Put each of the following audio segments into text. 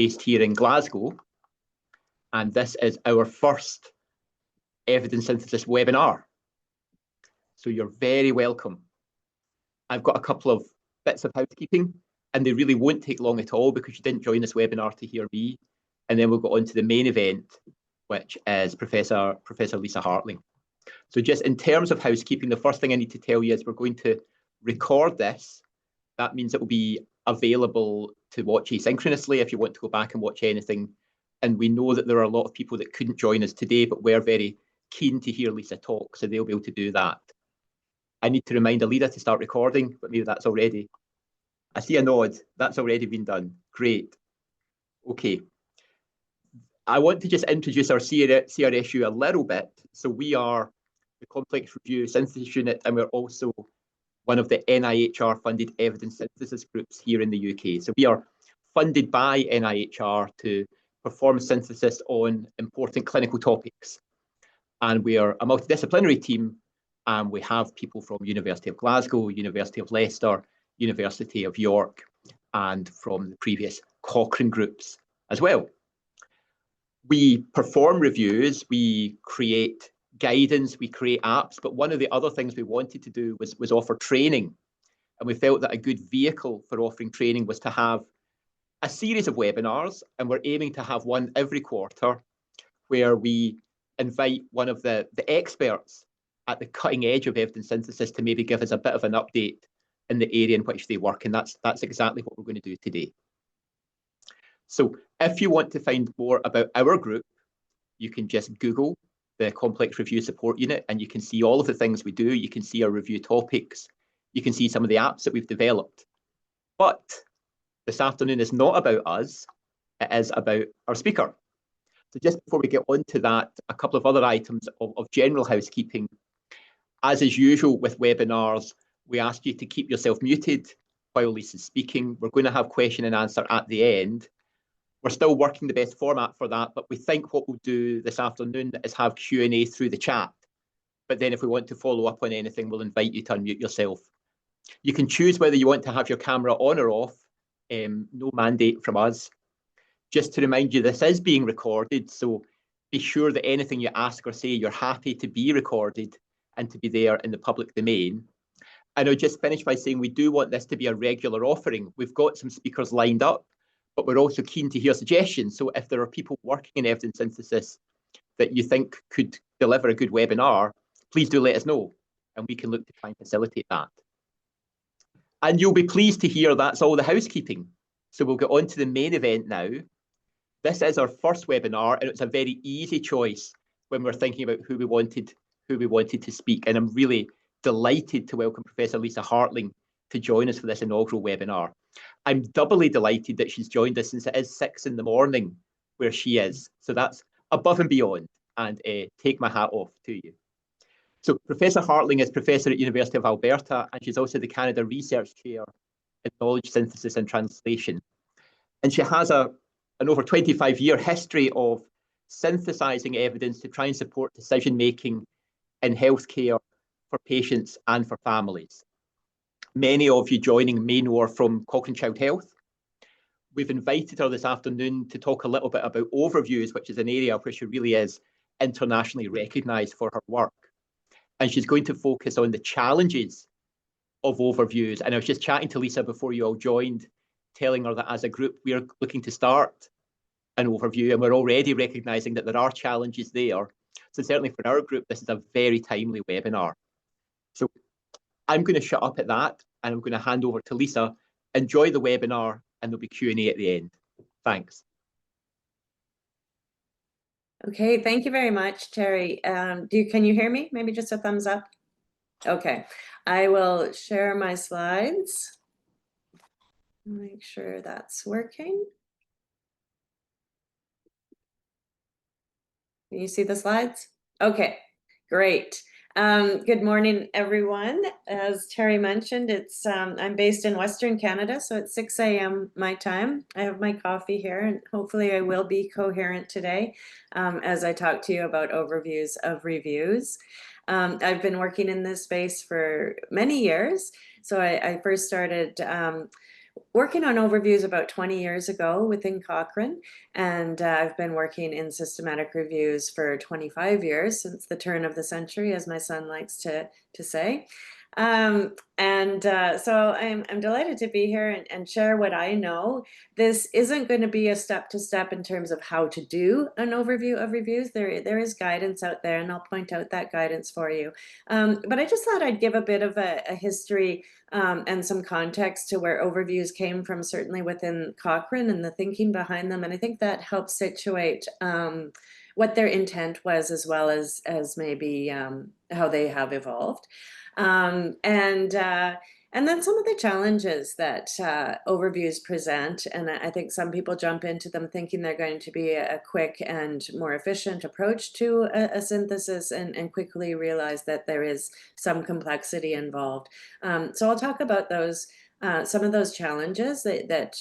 based here in Glasgow, and this is our first evidence synthesis webinar. So you're very welcome. I've got a couple of bits of housekeeping, and they really won't take long at all because you didn't join this webinar to hear me. And then we'll go on to the main event, which is Professor Lisa Hartling. So just in terms of housekeeping, the first thing I need to tell you is we're going to record this. That means it will be available to watch asynchronously if you want to go back and watch anything. And we know that there are a lot of people that couldn't join us today, but we're very keen to hear Lisa talk, so they'll be able to do that. I need to remind Alida to start recording, but maybe that's already. I see a nod. That's already been done. Great. Okay. I want to just introduce our CRSU a little bit. So we are the Complex Review Synthesis Unit, and we're also one of the NIHR-funded evidence synthesis groups here in the UK. So we are funded by NIHR to perform synthesis on important clinical topics. And we are a multidisciplinary team, and we have people from University of Glasgow, University of Leicester, University of York, and from the previous Cochrane groups as well. We perform reviews, we create guidance, we create apps, but one of the other things we wanted to do was offer training. And we felt that a good vehicle for offering training was to have a series of webinars, and we're aiming to have one every quarter where we invite one of the experts at the cutting edge of evidence synthesis to maybe give us a bit of an update in the area in which they work, and that's exactly what we're going to do today. So if you want to find more about our group, you can just Google the Complex Review Support Unit, and you can see all of the things we do. You can see our review topics. You can see some of the apps that we've developed. But this afternoon is not about us, it is about our speaker. So just before we get on to that, a couple of other items of general housekeeping. As is usual with webinars, we ask you to keep yourself muted while Lisa's speaking. We're going to have question and answer at the end. We're still working the best format for that, but we think what we'll do this afternoon is have Q&A through the chat. But then if we want to follow up on anything, we'll invite you to unmute yourself. You can choose whether you want to have your camera on or off. No mandate from us. Just to remind you, this is being recorded, so be sure that anything you ask or say, you're happy to be recorded and to be there in the public domain. And I'll just finish by saying we do want this to be a regular offering. We've got some speakers lined up, but we're also keen to hear suggestions. So if there are people working in evidence synthesis that you think could deliver a good webinar, please do let us know, and we can look to try and facilitate that. And you'll be pleased to hear that's all the housekeeping. So we'll get on to the main event now. This is our first webinar, and it's a very easy choice when we're thinking about who we wanted to speak. And I'm really delighted to welcome Professor Lisa Hartling to join us for this inaugural webinar. I'm doubly delighted that she's joined us since it is 6 in the morning where she is. So that's above and beyond, and take my hat off to you. So Professor Hartling is Professor at University of Alberta, and she's also the Canada Research Chair in Knowledge Synthesis and Translation. And she has an over 25-year history of synthesizing evidence to try and support decision-making in healthcare for patients and for families. Many of you joining may know her from Cochrane Child Health. We've invited her this afternoon to talk a little bit about overviews, which is an area where she really is internationally recognised for her work. And she's going to focus on the challenges of overviews. And I was just chatting to Lisa before you all joined, telling her that as a group, we're looking to start an overview, and we're already recognising that there are challenges there. So certainly for our group, this is a very timely webinar. So I'm going to shut up at that, and I'm going to hand over to Lisa. Enjoy the webinar, and there'll be Q&A at the end. Thanks. Okay, thank you very much, Terry. Can you hear me? Maybe just a thumbs up. Okay, I will share my slides. Make sure that's working. Can you see the slides? Okay, great. Good morning, everyone. As Terry mentioned, I'm based in Western Canada, so it's 6 a.m. my time. I have my coffee here, and hopefully I will be coherent today as I talk to you about overviews of reviews. I've been working in this space for many years. So I first started working on overviews about 20 years ago within Cochrane, and I've been working in systematic reviews for 25 years, since the turn of the century, as my son likes to say. So I'm delighted to be here and share what I know. This isn't going to be a step-to-step in terms of how to do an overview of reviews. There is guidance out there, and I'll point out that guidance for you. But I just thought I'd give a bit of a history and some context to where overviews came from, certainly within Cochrane and the thinking behind them. And I think that helps situate what their intent was, as well as maybe how they have evolved. And then some of the challenges that overviews present. And I think some people jump into them thinking they're going to be a quick and more efficient approach to a synthesis, and quickly realize that there is some complexity involved. So I'll talk about those, some of those challenges that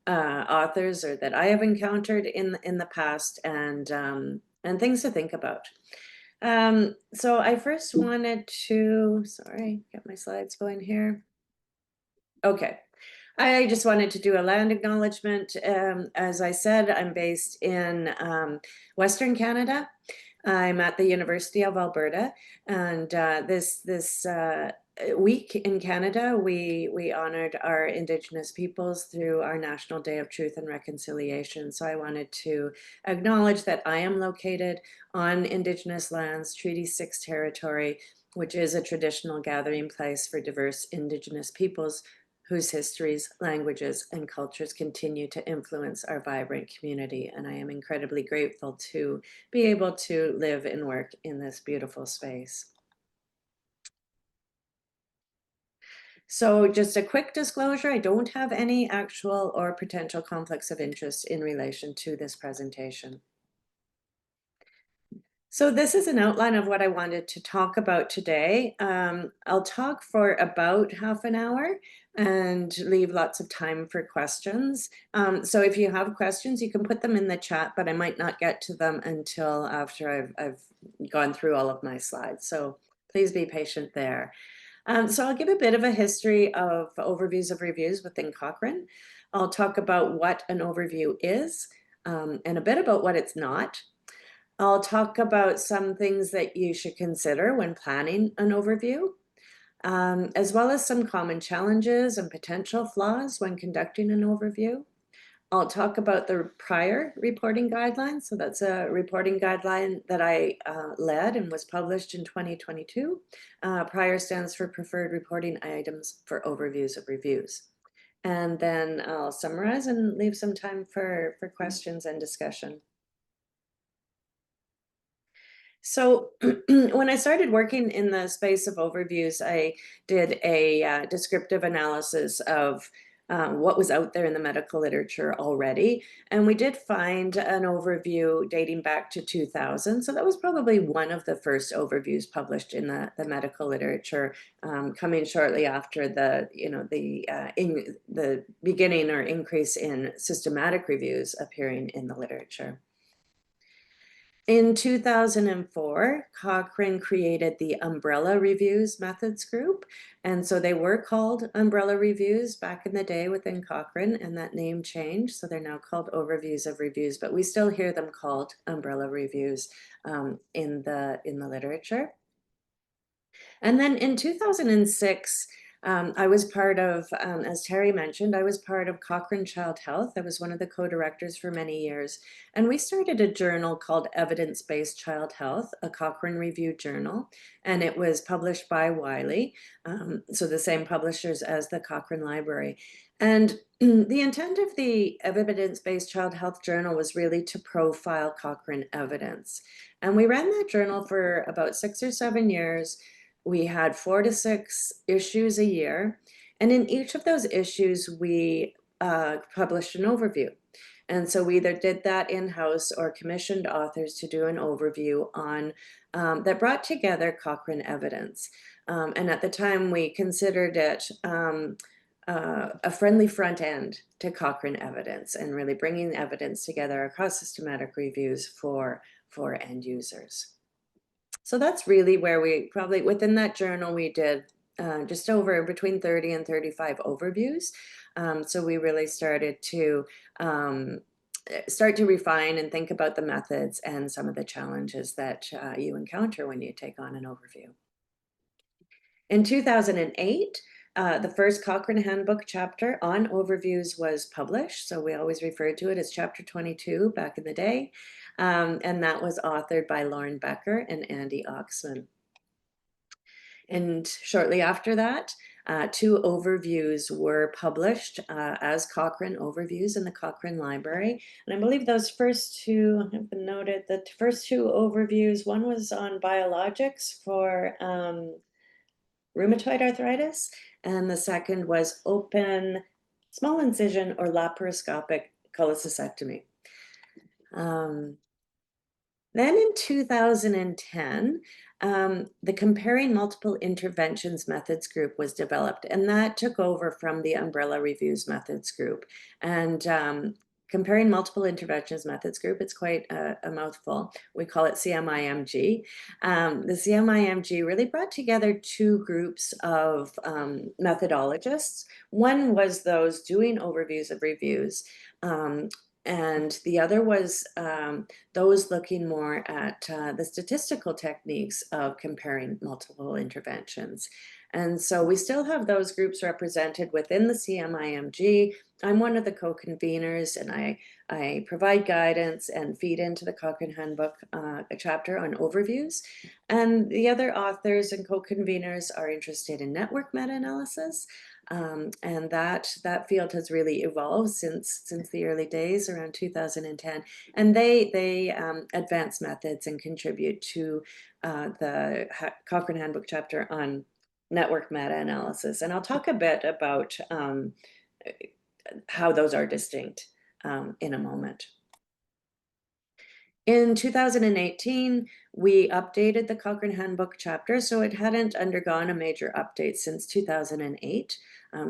authors or that I have encountered in the past, and things to think about. So I first wanted to, sorry, get my slides going here. Okay. I just wanted to do a land acknowledgement. As I said, I'm based in Western Canada. I'm at the University of Alberta, and this week in Canada, we honored our Indigenous peoples through our National Day of Truth and Reconciliation. So I wanted to acknowledge that I am located on Indigenous lands, Treaty 6 territory, which is a traditional gathering place for diverse Indigenous peoples whose histories, languages, and cultures continue to influence our vibrant community. And I am incredibly grateful to be able to live and work in this beautiful space. So just a quick disclosure, I don't have any actual or potential conflicts of interest in relation to this presentation. So this is an outline of what I wanted to talk about today. I'll talk for about half an hour and leave lots of time for questions. So if you have questions, you can put them in the chat, but I might not get to them until after I've gone through all of my slides. So please be patient there. So I'll give a bit of a history of overviews of reviews within Cochrane. I'll talk about what an overview is, and a bit about what it's not. I'll talk about some things that you should consider when planning an overview, as well as some common challenges and potential flaws when conducting an overview. I'll talk about the prior reporting guidelines. So that's a reporting guideline that I led and was published in 2022. Prior stands for Preferred Reporting Items for Overviews of Reviews. And then I'll summarize and leave some time for questions and discussion. So when I started working in the space of overviews, I did a descriptive analysis of what was out there in the medical literature already. And we did find an overview dating back to 2000. So that was probably one of the first overviews published in the medical literature, coming shortly after the beginning or increase in systematic reviews appearing in the literature. In 2004, Cochrane created the Umbrella Reviews Methods Group. And so they were called Umbrella Reviews back in the day within Cochrane, and that name changed. So they're now called Overviews of Reviews, but we still hear them called Umbrella Reviews in the literature. And then in 2006, I was part of, as Terry mentioned, I was part of Cochrane Child Health. I was one of the co-directors for many years. And we started a journal called Evidence-Based Child Health, a Cochrane Review journal. And it was published by Wiley, so the same publishers as the Cochrane Library. And the intent of the Evidence-Based Child Health Journal was really to profile Cochrane evidence. And we ran that journal for about 6 or 7 years. We had 4 to 6 issues a year. And in each of those issues, we published an overview. And so we either did that in-house or commissioned authors to do an overview on that brought together Cochrane evidence. And at the time, we considered it a friendly front end to Cochrane evidence, and really bringing evidence together across systematic reviews for end users. So that's really where we probably, within that journal, we did just over between 30 and 35 overviews. So we really started to start to refine and think about the methods and some of the challenges that you encounter when you take on an overview. In 2008, the first Cochrane Handbook chapter on overviews was published. So we always referred to it as chapter 22 back in the day. And that was authored by Lauren Becker and Andy Oxman. And shortly after that, 2 overviews were published as Cochrane overviews in the Cochrane Library. And I believe those first 2 have been noted. The first 2 overviews, one was on biologics for rheumatoid arthritis, and the second was open small incision or laparoscopic cholecystectomy. Then in 2010, the Comparing Multiple Interventions Methods group was developed, and that took over from the Umbrella Reviews Methods group. And Comparing Multiple Interventions Methods group, it's quite a mouthful. We call it CMIMG. The CMIMG really brought together 2 groups of methodologists. One was those doing overviews of reviews, and the other was those looking more at the statistical techniques of comparing multiple interventions. And so we still have those groups represented within the CMIMG. I'm one of the co-conveners, and I provide guidance and feed into the Cochrane Handbook a chapter on overviews. And the other authors and co-conveners are interested in network meta-analysis. And that field has really evolved since the early days around 2010, and they advance methods and contribute to the Cochrane Handbook chapter on network meta-analysis. And I'll talk a bit about how those are distinct in a moment. In 2018, we updated the Cochrane Handbook chapter, so it hadn't undergone a major update since 2008.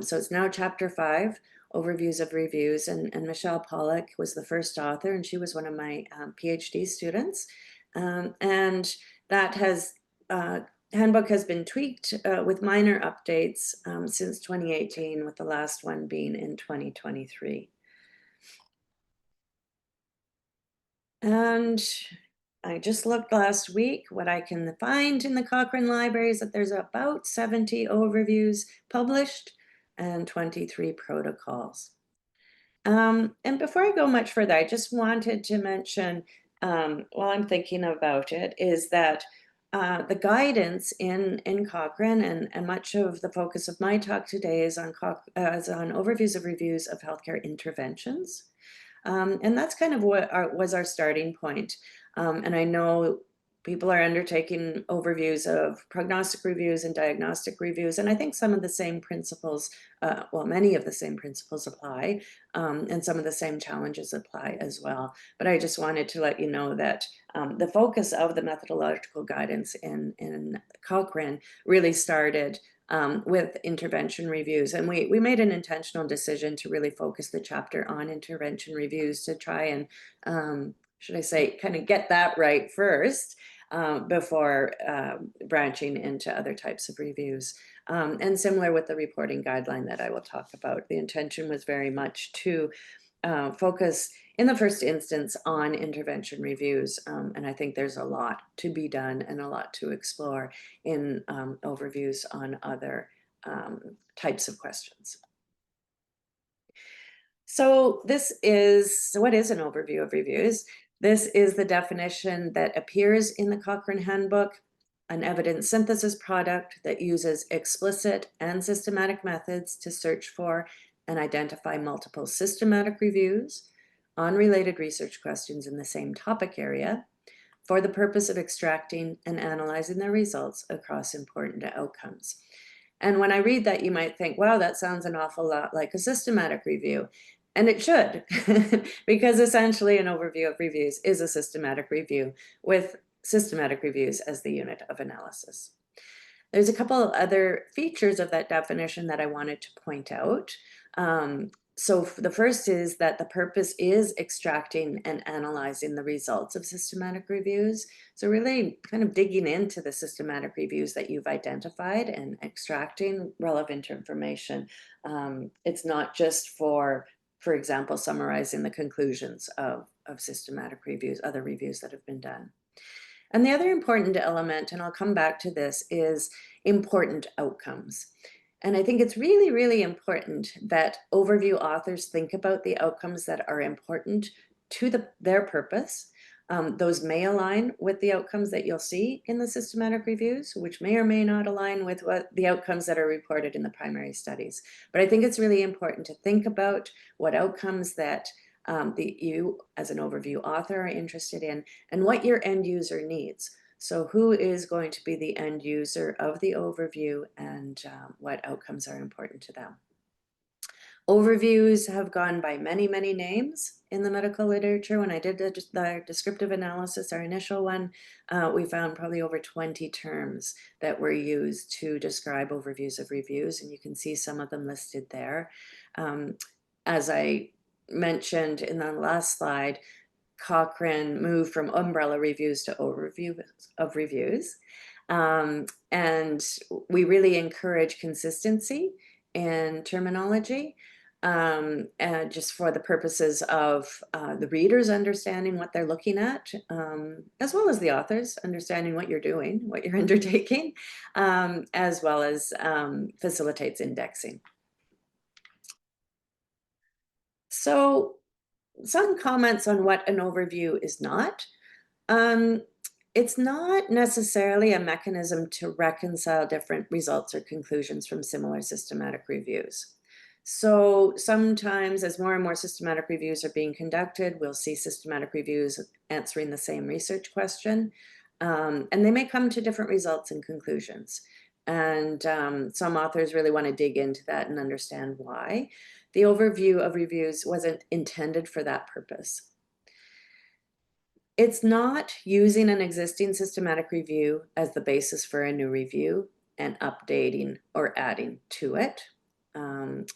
So it's now chapter 5, Overviews of Reviews, and Michelle Pollack was the first author, and she was one of my PhD students. And that handbook has been tweaked with minor updates since 2018, with the last one being in 2023. And I just looked last week. What I can find in the Cochrane Library is that there's about 70 overviews published and 23 protocols. And before I go much further, I just wanted to mention, while I'm thinking about it, is that the guidance in Cochrane and much of the focus of my talk today is on overviews of reviews of healthcare interventions. And that's kind of what was our starting point. And I know people are undertaking overviews of prognostic reviews and diagnostic reviews, and I think some of the same principles, well, many of the same principles apply, and some of the same challenges apply as well. But I just wanted to let you know that the focus of the methodological guidance in Cochrane really started with intervention reviews. And we made an intentional decision to really focus the chapter on intervention reviews to try and, should I say, kind of get that right first before branching into other types of reviews. And similar with the reporting guideline that I will talk about, the intention was very much to focus in the first instance on intervention reviews. And I think there's a lot to be done and a lot to explore in overviews on other types of questions. So what is an overview of reviews? This is the definition that appears in the Cochrane Handbook: an evidence synthesis product that uses explicit and systematic methods to search for and identify multiple systematic reviews on related research questions in the same topic area for the purpose of extracting and analyzing their results across important outcomes. And when I read that, you might think, wow, that sounds an awful lot like a systematic review. And it should, because essentially an overview of reviews is a systematic review with systematic reviews as the unit of analysis. There's a couple other features of that definition that I wanted to point out. So the first is that the purpose is extracting and analyzing the results of systematic reviews. So really kind of digging into the systematic reviews that you've identified and extracting relevant information. It's not just for example, summarizing the conclusions of systematic reviews, other reviews that have been done. And the other important element, and I'll come back to this, is important outcomes. And I think it's really, really important that overview authors think about the outcomes that are important to their purpose. Those may align with the outcomes that you'll see in the systematic reviews, which may or may not align with what the outcomes that are reported in the primary studies. But I think it's really important to think about what outcomes that you as an overview author are interested in and what your end user needs. So who is going to be the end user of the overview and what outcomes are important to them? Overviews have gone by many, many names in the medical literature. When I did the descriptive analysis, our initial one, we found probably over 20 terms that were used to describe overviews of reviews, and you can see some of them listed there. As I mentioned in the last slide, Cochrane moved from umbrella reviews to overview of reviews. And we really encourage consistency in terminology, and just for the purposes of the readers understanding what they're looking at, as well as the authors understanding what you're doing, what you're undertaking, as well as facilitates indexing. So some comments on what an overview is not. It's not necessarily a mechanism to reconcile different results or conclusions from similar systematic reviews. So sometimes as more and more systematic reviews are being conducted, we'll see systematic reviews answering the same research question, and they may come to different results and conclusions. And some authors really want to dig into that and understand why. The overview of reviews wasn't intended for that purpose. It's not using an existing systematic review as the basis for a new review and updating or adding to it.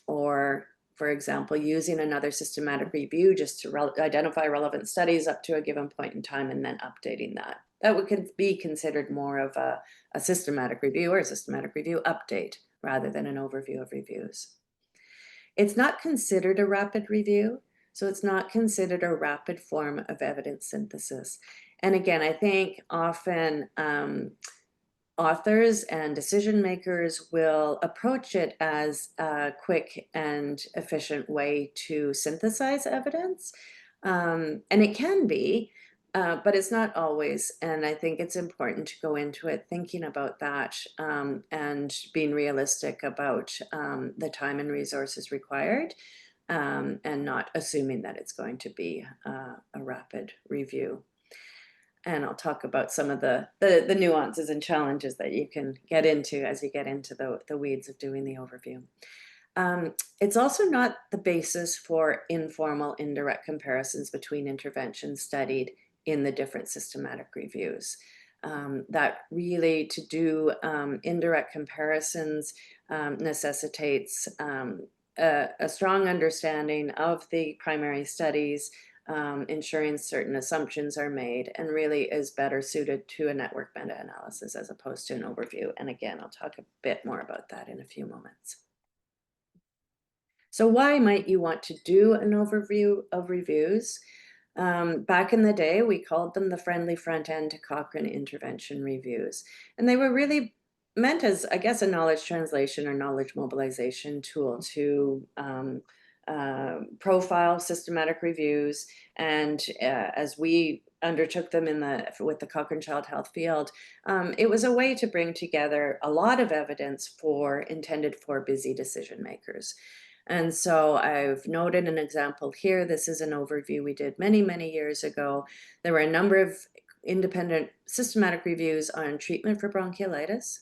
Or, for example, using another systematic review just to identify relevant studies up to a given point in time and then updating that. That would be considered more of a systematic review or a systematic review update rather than an overview of reviews. It's not considered a rapid review, so it's not considered a rapid form of evidence synthesis. And again, I think often authors and decision makers will approach it as a quick and efficient way to synthesize evidence. And it can be, but it's not always. And I think it's important to go into it thinking about that and being realistic about the time and resources required, and not assuming that it's going to be a rapid review. And I'll talk about some of the nuances and challenges that you can get into as you get into the weeds of doing the overview. It's also not the basis for informal indirect comparisons between interventions studied in the different systematic reviews. That really to do indirect comparisons necessitates a strong understanding of the primary studies, ensuring certain assumptions are made, and really is better suited to a network meta-analysis as opposed to an overview. And again, I'll talk a bit more about that in a few moments. So why might you want to do an overview of reviews? Back in the day, we called them the friendly front end to Cochrane intervention reviews. And they were really meant as, I guess, a knowledge translation or knowledge mobilization tool to profile systematic reviews. And as we undertook them with the Cochrane Child Health field, it was a way to bring together a lot of evidence intended for busy decision makers. And so I've noted an example here. This is an overview we did many, many years ago. There were a number of independent systematic reviews on treatment for bronchiolitis.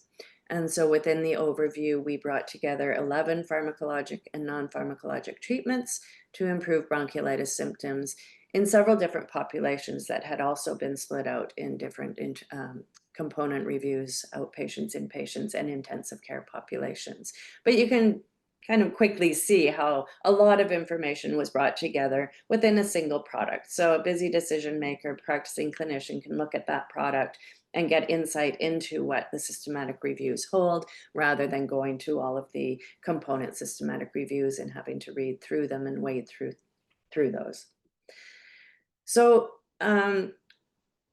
And so within the overview, we brought together 11 pharmacologic and non-pharmacologic treatments to improve bronchiolitis symptoms in several different populations that had also been split out in different component reviews, outpatients, inpatients, and intensive care populations. But you can kind of quickly see how a lot of information was brought together within a single product. So a busy decision maker, practicing clinician can look at that product and get insight into what the systematic reviews hold, rather than going to all of the component systematic reviews and having to read through them and wade through those. So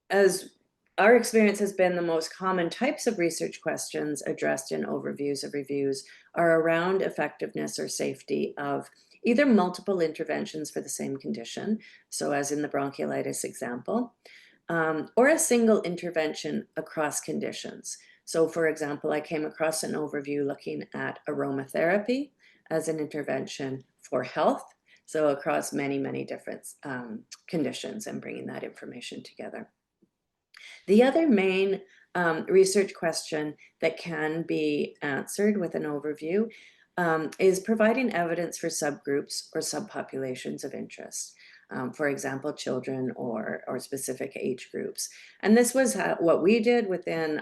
as our experience has been, the most common types of research questions addressed in overviews of reviews are around effectiveness or safety of either multiple interventions for the same condition, so as in the bronchiolitis example, or a single intervention across conditions. So for example, I came across an overview looking at aromatherapy as an intervention for health, so across many, many different conditions, and bringing that information together. The other main research question that can be answered with an overview is providing evidence for subgroups or subpopulations of interest. For example, children or specific age groups. And this was what we did within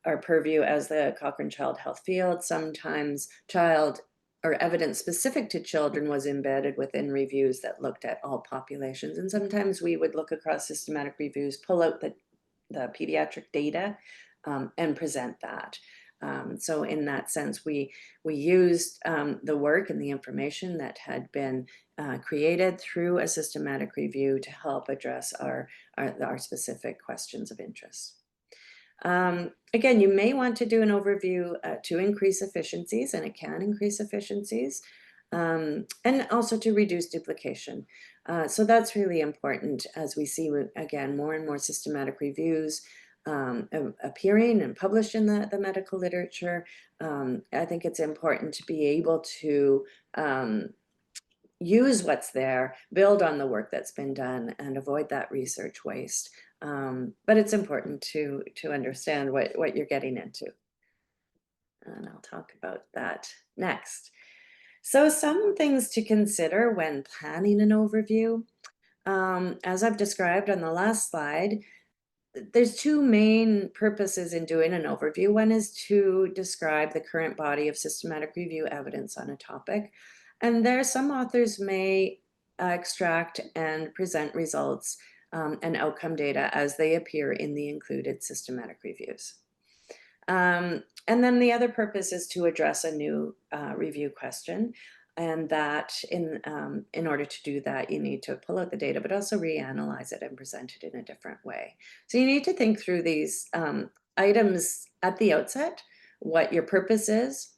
our purview as the Cochrane Child Health field. Sometimes child or evidence specific to children was embedded within reviews that looked at all populations. And sometimes we would look across systematic reviews, pull out the pediatric data and present that. So in that sense, we used the work and the information that had been created through a systematic review to help address our specific questions of interest. Again, you may want to do an overview to increase efficiencies, and it can increase efficiencies, and also to reduce duplication. So that's really important as we see, again, more and more systematic reviews appearing and published in the medical literature. I think it's important to be able to use what's there, build on the work that's been done, and avoid that research waste. But it's important to understand what you're getting into. And I'll talk about that next. So some things to consider when planning an overview. As I've described on the last slide, there's two main purposes in doing an overview. One is to describe the current body of systematic review evidence on a topic. And there, some authors may extract and present results and outcome data as they appear in the included systematic reviews. And then the other purpose is to address a new review question. And that in order to do that, you need to pull out the data, but also reanalyze it and present it in a different way. So you need to think through these items at the outset, what your purpose is,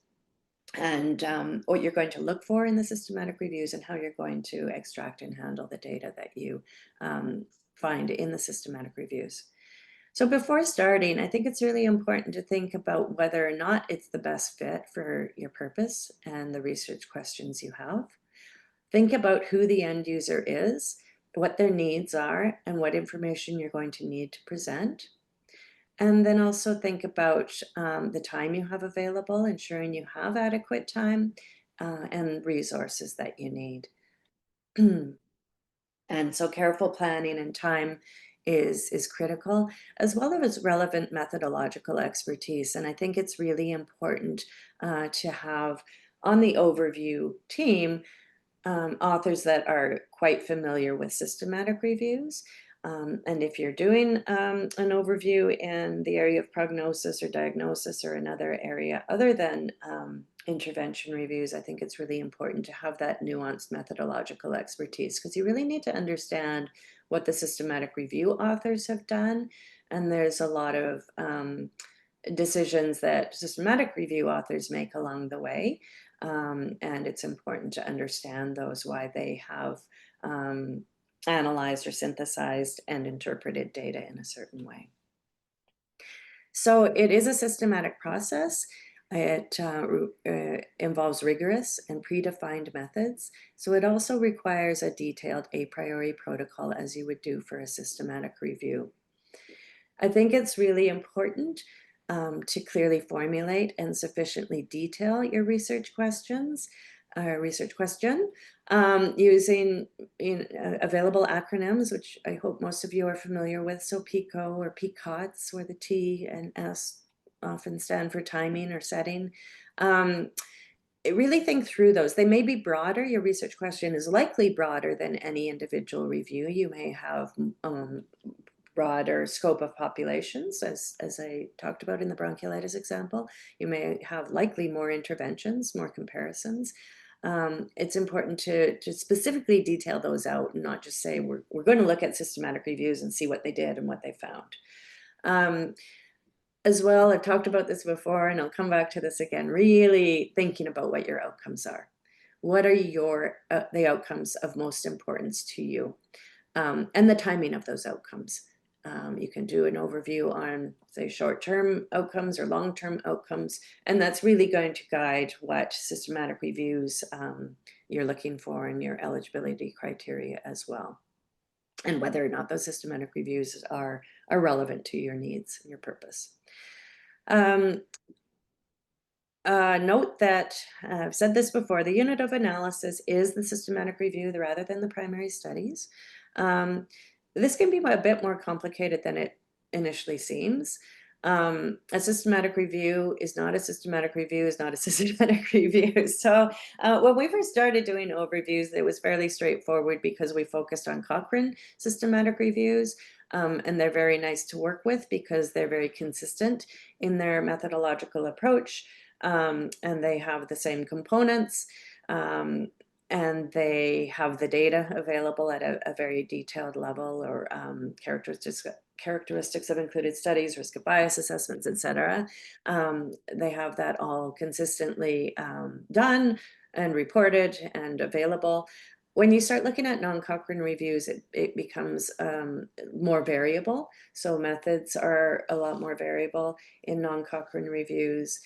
and what you're going to look for in the systematic reviews, and how you're going to extract and handle the data that you find in the systematic reviews. So before starting, I think it's really important to think about whether or not it's the best fit for your purpose and the research questions you have. Think about who the end user is, what their needs are, and what information you're going to need to present. And then also think about the time you have available, ensuring you have adequate time and resources that you need. And so careful planning and time is critical, as well as relevant methodological expertise. And I think it's really important to have on the overview team authors that are quite familiar with systematic reviews. And if you're doing an overview in the area of prognosis or diagnosis or another area other than intervention reviews, I think it's really important to have that nuanced methodological expertise, because you really need to understand what the systematic review authors have done. And there's a lot of decisions that systematic review authors make along the way. And it's important to understand those, why they have analyzed or synthesized and interpreted data in a certain way. So it is a systematic process. It involves rigorous and predefined methods. So it also requires a detailed a priori protocol, as you would do for a systematic review. I think it's really important to clearly formulate and sufficiently detail your research questions, using available acronyms, which I hope most of you are familiar with. So PICO or PCOTS, where the T and S often stand for timing or setting. really think through those. They may be broader. Your research question is likely broader than any individual review. You may have broader scope of populations, as I talked about in the bronchiolitis example. You may have likely more interventions, more comparisons. It's important to specifically detail those out and not just say we're going to look at systematic reviews and see what they did and what they found. As well, I've talked about this before, and I'll come back to this again, really thinking about what your outcomes are. What are the outcomes of most importance to you? And the timing of those outcomes. You can do an overview on, say, short-term outcomes or long-term outcomes, and that's really going to guide what systematic reviews you're looking for in your eligibility criteria as well, and whether or not those systematic reviews are relevant to your needs and your purpose. Note that I've said this before, the unit of analysis is the systematic review rather than the primary studies. This can be a bit more complicated than it initially seems. A systematic review is not a systematic review is not a systematic review. So when we first started doing overviews, it was fairly straightforward because we focused on Cochrane systematic reviews. And they're very nice to work with because they're very consistent in their methodological approach, and they have the same components, and they have the data available at a very detailed level, or characteristics of included studies, risk of bias assessments, etc. They have that all consistently done and reported and available. When you start looking at non-Cochrane reviews, it becomes more variable. So methods are a lot more variable in non-Cochrane reviews.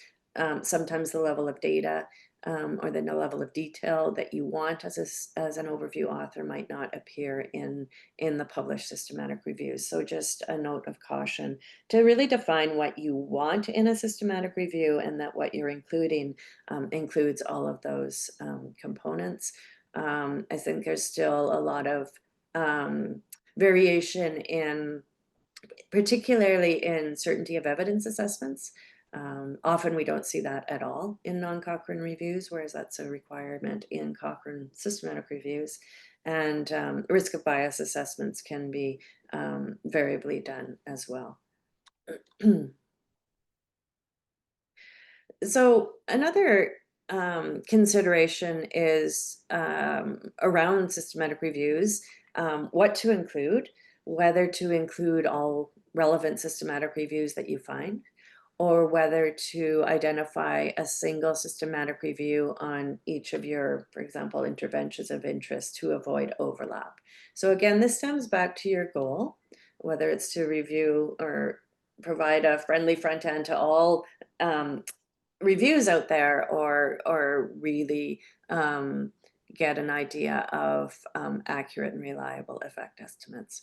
Sometimes the level of data or the level of detail that you want as an overview author might not appear in the published systematic reviews. So just a note of caution to really define what you want in a systematic review, and that what you're including includes all of those components. I think there's still a lot of variation particularly in certainty of evidence assessments. Often we don't see that at all in non-Cochrane reviews, whereas that's a requirement in Cochrane systematic reviews. And risk of bias assessments can be variably done as well. So another consideration is around systematic reviews, what to include, whether to include all relevant systematic reviews that you find, or whether to identify a single systematic review on each of your, for example, interventions of interest to avoid overlap. So again, this stems back to your goal, whether it's to review or provide a friendly front end to all reviews out there, or really get an idea of accurate and reliable effect estimates.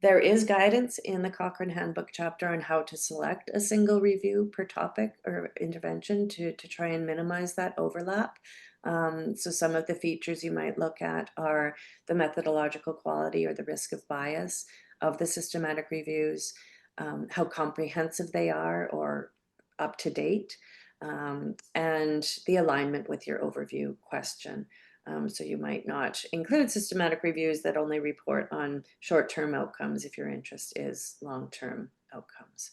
There is guidance in the Cochrane Handbook chapter on how to select a single review per topic or intervention to try and minimize that overlap. So some of the features you might look at are the methodological quality or the risk of bias of the systematic reviews, how comprehensive they are or up to date, and the alignment with your overview question. So you might not include systematic reviews that only report on short-term outcomes if your interest is long-term outcomes.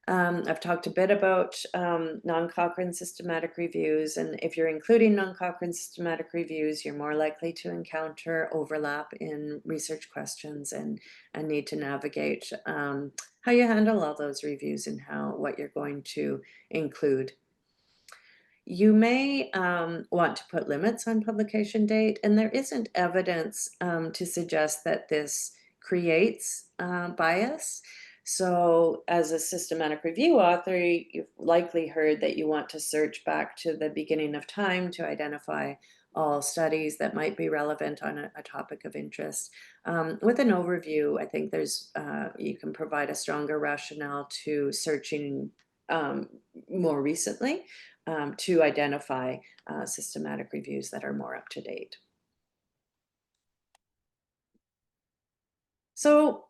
I've talked a bit about non-Cochrane systematic reviews, and if you're including non-Cochrane systematic reviews, you're more likely to encounter overlap in research questions and need to navigate how you handle all those reviews and what you're going to include. You may want to put limits on publication date, and there isn't evidence to suggest that this creates bias. So as a systematic review author, you've likely heard that you want to search back to the beginning of time to identify all studies that might be relevant on a topic of interest. With an overview, I think you can provide a stronger rationale to searching more recently to identify systematic reviews that are more up to date. So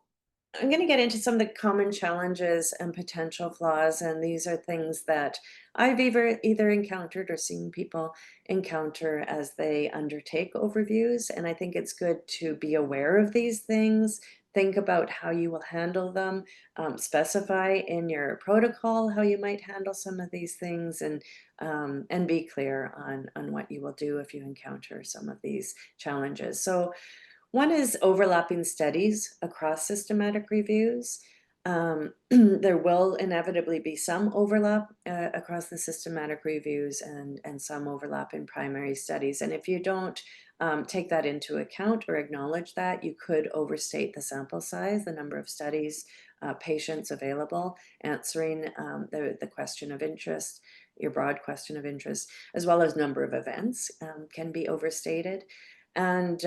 I'm going to get into some of the common challenges and potential flaws, and these are things that I've either encountered or seen people encounter as they undertake overviews. And I think it's good to be aware of these things, think about how you will handle them, specify in your protocol how you might handle some of these things, and be clear on what you will do if you encounter some of these challenges. So one is overlapping studies across systematic reviews. There will inevitably be some overlap across the systematic reviews and some overlap in primary studies. And if you don't take that into account or acknowledge that, you could overstate the sample size, the number of studies, patients available, answering the question of interest, your broad question of interest, as well as number of events can be overstated. And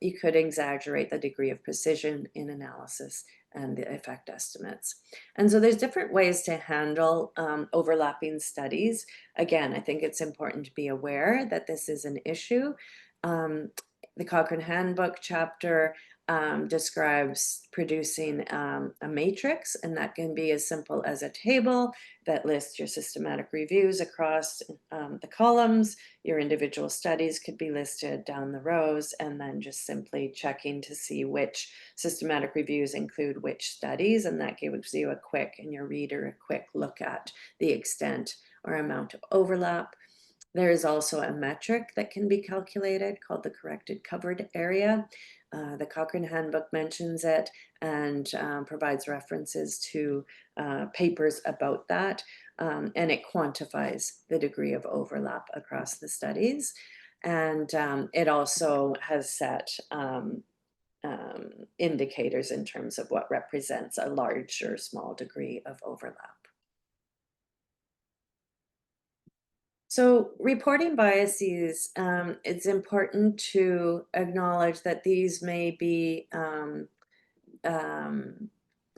you could exaggerate the degree of precision in analysis and the effect estimates. And so there's different ways to handle overlapping studies. Again, I think it's important to be aware that this is an issue. The Cochrane Handbook chapter describes producing a matrix, and that can be as simple as a table that lists your systematic reviews across the columns. Your individual studies could be listed down the rows, and then just simply checking to see which systematic reviews include which studies, and that gives you a quick, and your reader a quick look at the extent or amount of overlap. There is also a metric that can be calculated called the corrected covered area. The Cochrane Handbook mentions it and provides references to papers about that, and it quantifies the degree of overlap across the studies. And it also has set indicators in terms of what represents a large or small degree of overlap. So reporting biases, it's important to acknowledge that these may be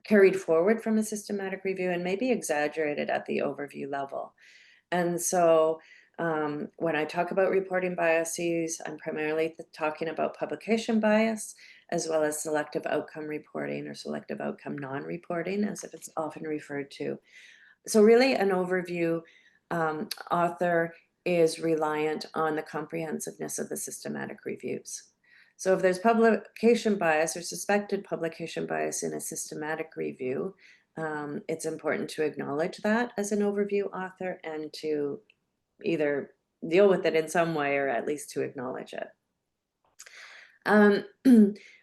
carried forward from a systematic review and may be exaggerated at the overview level. And so when I talk about reporting biases, I'm primarily talking about publication bias, as well as selective outcome reporting or selective outcome non-reporting, as if it's often referred to. So really an overview author is reliant on the comprehensiveness of the systematic reviews. So if there's publication bias or suspected publication bias in a systematic review, it's important to acknowledge that as an overview author and to either deal with it in some way or at least to acknowledge it.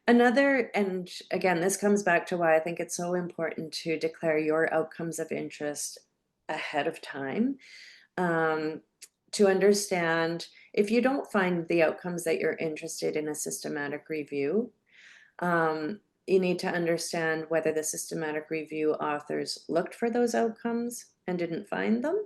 Another, and again, this comes back to why I think it's so important to declare your outcomes of interest ahead of time, to understand if you don't find the outcomes that you're interested in a systematic review, you need to understand whether the systematic review authors looked for those outcomes and didn't find them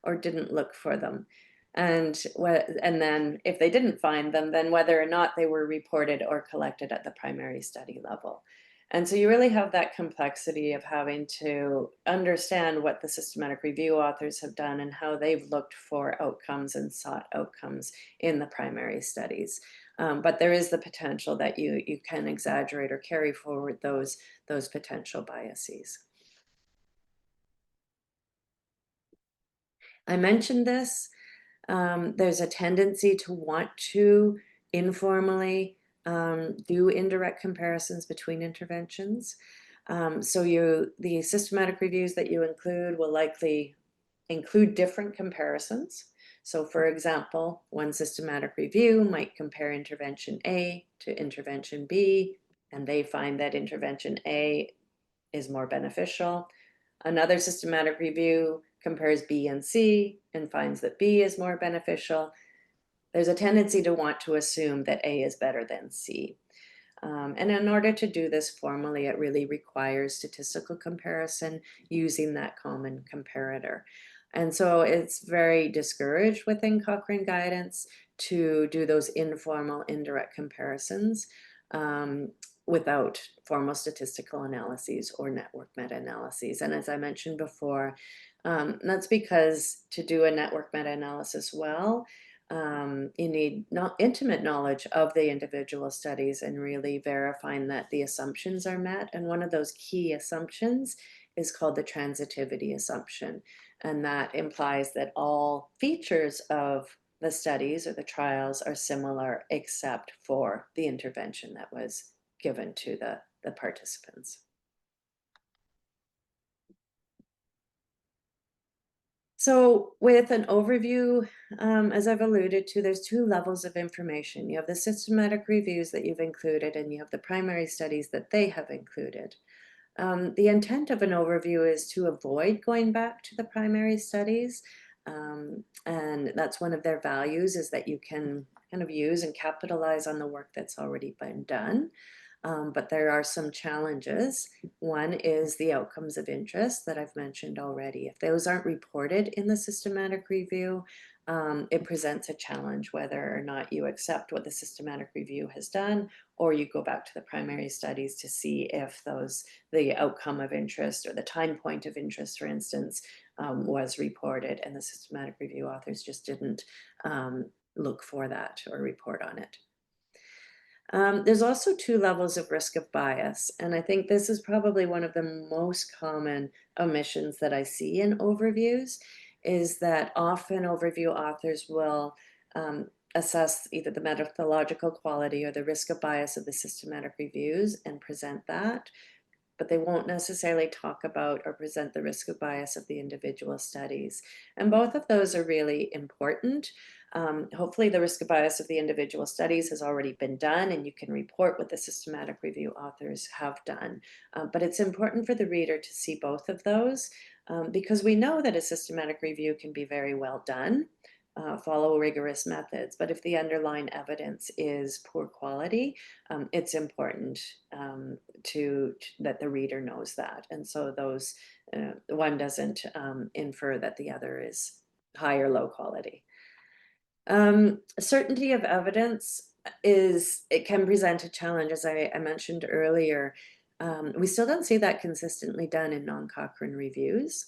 or didn't look for them. And then if they didn't find them, then whether or not they were reported or collected at the primary study level. And so you really have that complexity of having to understand what the systematic review authors have done and how they've looked for outcomes and sought outcomes in the primary studies. But there is the potential that you can exaggerate or carry forward those potential biases. I mentioned this. There's a tendency to want to informally do indirect comparisons between interventions. So the systematic reviews that you include will likely include different comparisons. So for example, one systematic review might compare intervention A to intervention B, and they find that intervention A is more beneficial. Another systematic review compares B and C and finds that B is more beneficial. There's a tendency to want to assume that A is better than C. And in order to do this formally, it really requires statistical comparison using that common comparator. And so it's very discouraged within Cochrane guidance to do those informal indirect comparisons without formal statistical analyses or network meta-analyses. And as I mentioned before, that's because to do a network meta-analysis well, You need not intimate knowledge of the individual studies and really verifying that the assumptions are met. And one of those key assumptions is called the transitivity assumption. And that implies that all features of the studies or the trials are similar except for the intervention that was given to the participants. So with an overview, as I've alluded to, there's two levels of information. You have the systematic reviews that you've included, and you have the primary studies that they have included. The intent of an overview is to avoid going back to the primary studies. And that's one of their values, is that you can kind of use and capitalize on the work that's already been done. But there are some challenges. One is the outcomes of interest that I've mentioned already. If those aren't reported in the systematic review, it presents a challenge whether or not you accept what the systematic review has done, or you go back to the primary studies to see if the outcome of interest or the time point of interest, for instance, was reported, and the systematic review authors just didn't look for that or report on it. There's also two levels of risk of bias, and I think this is probably one of the most common omissions that I see in overviews, is that often overview authors will assess either the methodological quality or the risk of bias of the systematic reviews and present that, but they won't necessarily talk about or present the risk of bias of the individual studies. And both of those are really important. Hopefully the risk of bias of the individual studies has already been done, and you can report what the systematic review authors have done. But it's important for the reader to see both of those, because we know that a systematic review can be very well done, follow rigorous methods, but if the underlying evidence is poor quality, it's important that the reader knows that. And so those, one doesn't infer that the other is high or low quality. Certainty of evidence it can present a challenge, as I mentioned earlier. We still don't see that consistently done in non-Cochrane reviews.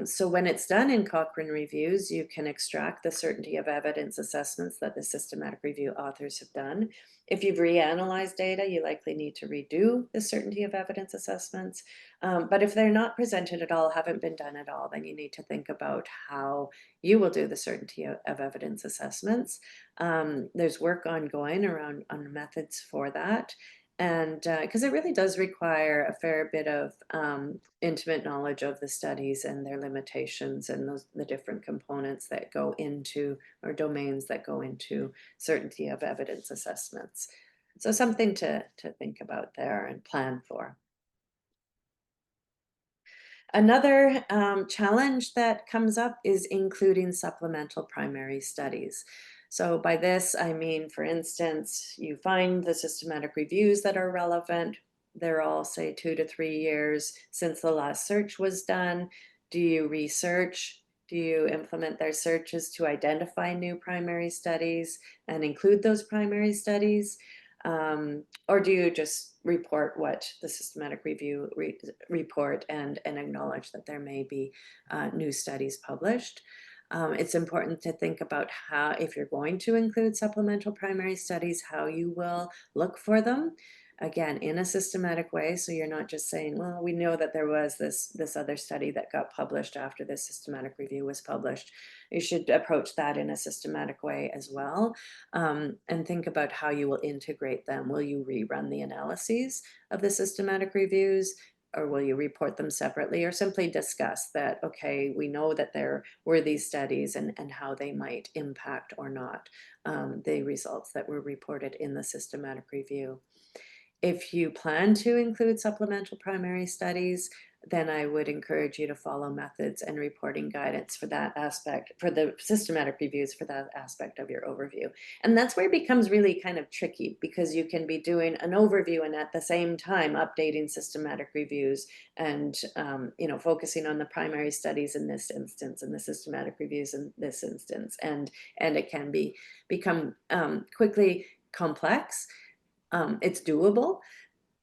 So when it's done in Cochrane reviews, you can extract the certainty of evidence assessments that the systematic review authors have done. If you've reanalyzed data, you likely need to redo the certainty of evidence assessments. But if they're not presented at all, haven't been done at all, then you need to think about how you will do the certainty of evidence assessments. There's work ongoing around on methods for that. And because it really does require a fair bit of intimate knowledge of the studies and their limitations and the different components that go into, or domains that go into, certainty of evidence assessments. So something to think about there and plan for. Another challenge that comes up is including supplemental primary studies. So by this, I mean, for instance, you find the systematic reviews that are relevant. They're all, say, 2 to 3 years since the last search was done. Do you research? Do you implement their searches to identify new primary studies and include those primary studies? Or do you just report what the systematic review report and acknowledge that there may be new studies published? It's important to think about how, if you're going to include supplemental primary studies, how you will look for them. Again, in a systematic way, so you're not just saying, well, we know that there was this other study that got published after this systematic review was published. You should approach that in a systematic way as well, and think about how you will integrate them. Will you rerun the analyses of the systematic reviews, or will you report them separately, or simply discuss that, okay, we know that there were these studies and how they might impact or not the results that were reported in the systematic review. If you plan to include supplemental primary studies, then I would encourage you to follow methods and reporting guidance for that aspect, for the systematic reviews for that aspect of your overview. And that's where it becomes really kind of tricky, because you can be doing an overview and at the same time updating systematic reviews and focusing on the primary studies in this instance and the systematic reviews in this instance. And it can become quickly complex. It's doable,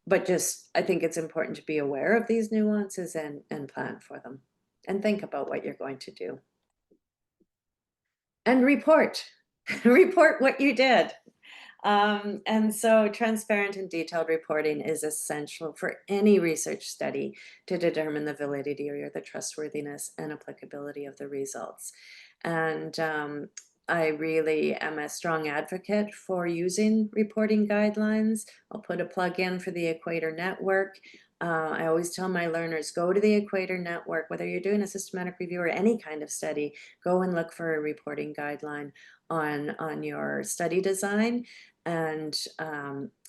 but I think it's important to be aware of these nuances and plan for them and think about what you're going to do. And report. report what you did. And so transparent and detailed reporting is essential for any research study to determine the validity or the trustworthiness and applicability of the results. And I really am a strong advocate for using reporting guidelines. I'll put a plug in for the Equator Network. I always tell my learners, go to the Equator Network, whether you're doing a systematic review or any kind of study, go and look for a reporting guideline on your study design and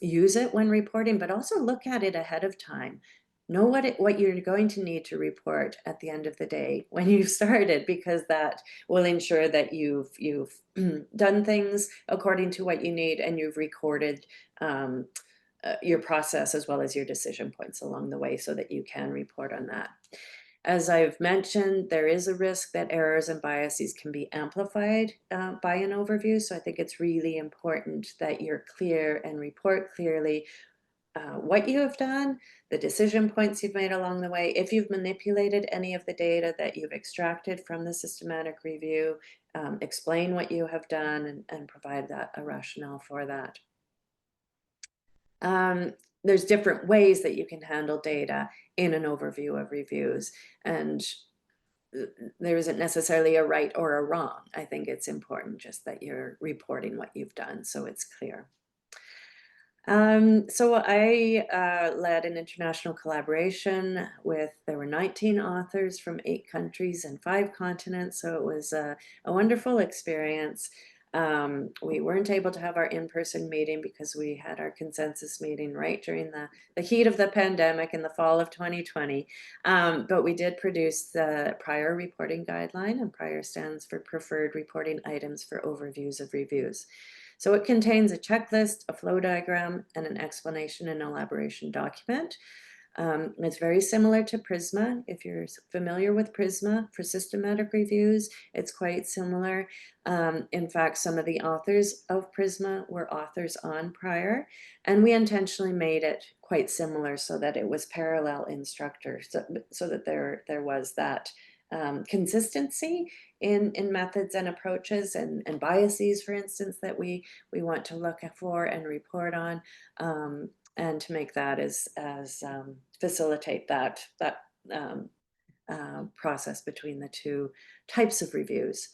use it when reporting, but also look at it ahead of time. Know what you're going to need to report at the end of the day when you've started, because that will ensure that you've done things according to what you need, and you've recorded your process as well as your decision points along the way so that you can report on that. As I've mentioned, there is a risk that errors and biases can be amplified by an overview. So I think it's really important that you're clear and report clearly what you have done, the decision points you've made along the way, if you've manipulated any of the data that you've extracted from the systematic review, explain what you have done and provide a rationale for that. There's different ways that you can handle data in an overview of reviews, and there isn't necessarily a right or a wrong. I think it's important just that you're reporting what you've done so it's clear. So I led an international collaboration there were 19 authors from 8 countries and 5 continents, so it was a wonderful experience. We weren't able to have our in-person meeting because we had our consensus meeting right during the heat of the pandemic in the fall of 2020. But we did produce the prior reporting guideline, and prior stands for preferred reporting items for overviews of reviews. So it contains a checklist, a flow diagram, and an explanation and elaboration document. It's very similar to PRISMA. If you're familiar with PRISMA for systematic reviews, it's quite similar. In fact, some of the authors of PRISMA were authors on prior, and we intentionally made it quite similar so that it was parallel in structure, so that there was that consistency in methods and approaches and biases, for instance, that we want to look for and report on, and to make that as facilitate that process between the two types of reviews.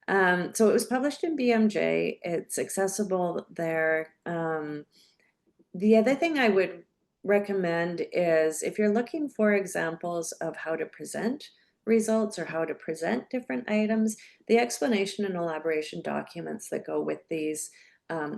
So it was published in BMJ. It's accessible there. The other thing I would recommend is, if you're looking for examples of how to present results or how to present different items, the explanation and elaboration documents that go with these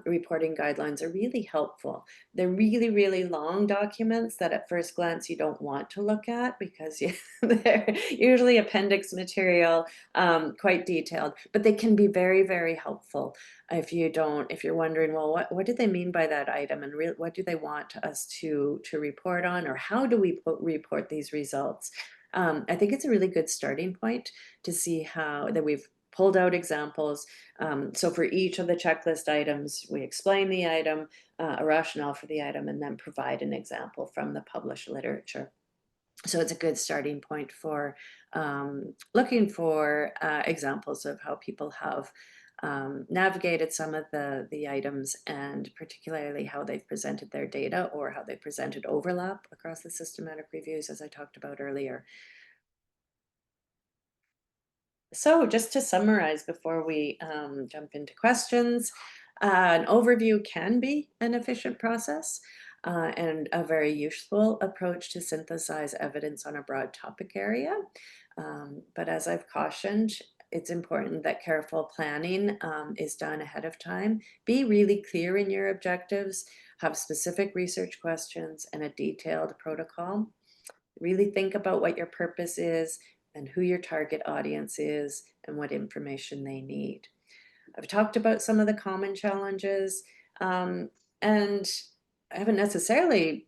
reporting guidelines are really helpful. They're really, really long documents that at first glance you don't want to look at because they're usually appendix material, quite detailed, but they can be very, very helpful if you're wondering, well, what do they mean by that item, and what do they want us to report on, or how do we report these results? I think it's a really good starting point to see how that we've pulled out examples. So for each of the checklist items, we explain the item, a rationale for the item, and then provide an example from the published literature. So it's a good starting point for looking for examples of how people have navigated some of the items, and particularly how they've presented their data or how they presented overlap across the systematic reviews, as I talked about earlier. So just to summarize before we jump into questions, an overview can be an efficient process and a very useful approach to synthesize evidence on a broad topic area. But as I've cautioned, it's important that careful planning is done ahead of time. Be really clear in your objectives, have specific research questions and a detailed protocol. Really think about what your purpose is and who your target audience is and what information they need. I've talked about some of the common challenges, and I haven't necessarily,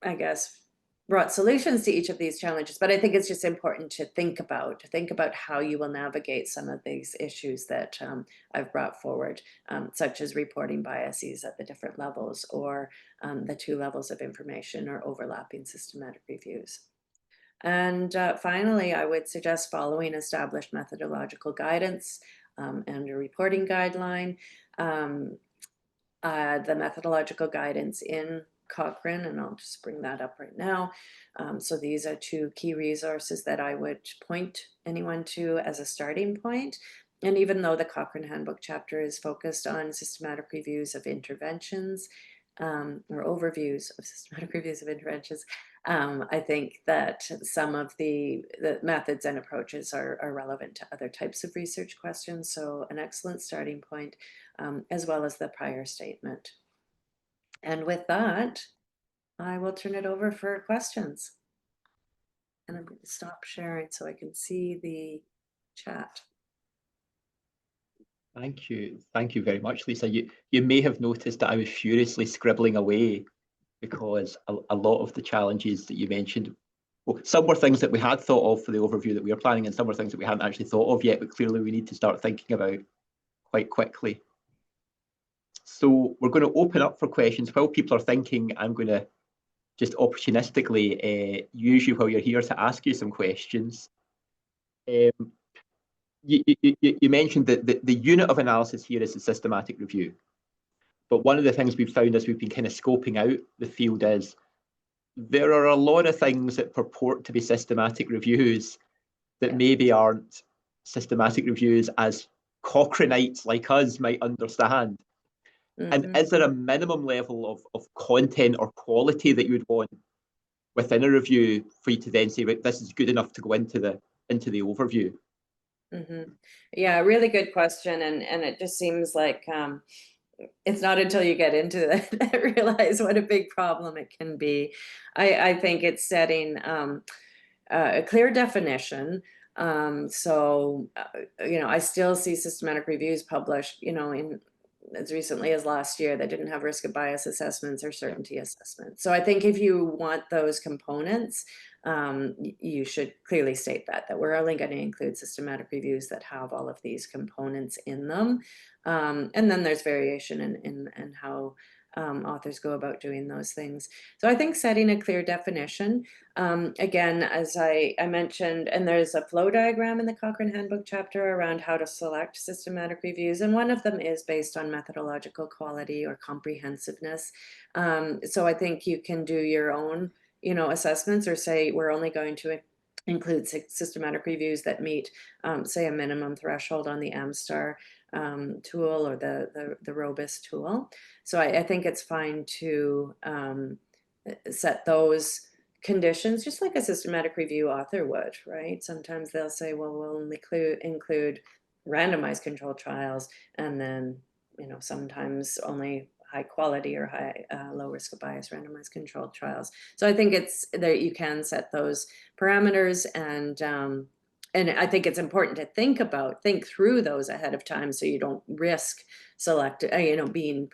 I guess, brought solutions to each of these challenges, but I think it's just important to think about how you will navigate some of these issues that I've brought forward, such as reporting biases at the different levels, or the 2 levels of information or overlapping systematic reviews. And finally, I would suggest following established methodological guidance and a reporting guideline, the methodological guidance in Cochrane, and I'll just bring that up right now. So these are two key resources that I would point anyone to as a starting point. And even though the Cochrane Handbook chapter is focused on systematic reviews of interventions, or overviews of systematic reviews of interventions, I think that some of the methods and approaches are relevant to other types of research questions. So an excellent starting point, as well as the prior statement. And with that, I will turn it over for questions. And I'm going to stop sharing so I can see the chat. Thank you. Thank you very much, Lisa. You may have noticed that I was furiously scribbling away because a lot of the challenges that you mentioned, well, some were things that we had thought of for the overview that we were planning, and some were things that we hadn't actually thought of yet, but clearly we need to start thinking about quite quickly. So we're going to open up for questions. While people are thinking, I'm going to just opportunistically use you while you're here to ask you some questions. You mentioned that the unit of analysis here is the systematic review. But one of the things we've found as we've been kind of scoping out the field is there are a lot of things that purport to be systematic reviews that maybe aren't systematic reviews as Cochranites like us might understand. And is there a minimum level of content or quality that you would want within a review for you to then say, right, this is good enough to go into the overview? Yeah, really good question. And it just seems like it's not until you get into it that I realize what a big problem it can be. I think it's setting a clear definition. So, I still see systematic reviews published, in as recently as last year that didn't have risk of bias assessments or certainty assessments. So I think if you want those components, you should clearly state that we're only going to include systematic reviews that have all of these components in them. And then there's variation in how authors go about doing those things. So I think setting a clear definition, again, as I mentioned, and there's a flow diagram in the Cochrane Handbook chapter around how to select systematic reviews. And one of them is based on methodological quality or comprehensiveness. So I think you can do your own, assessments, or say we're only going to include systematic reviews that meet, say, a minimum threshold on the AmStar tool or the Robust tool. So I think it's fine to set those conditions, just like a systematic review author would, right? Sometimes they'll say, well, we'll only include randomized controlled trials, and then, sometimes only high quality or high low risk of bias randomized controlled trials. So I think it's that you can set those parameters, and I think it's important to think through those ahead of time, so you don't risk being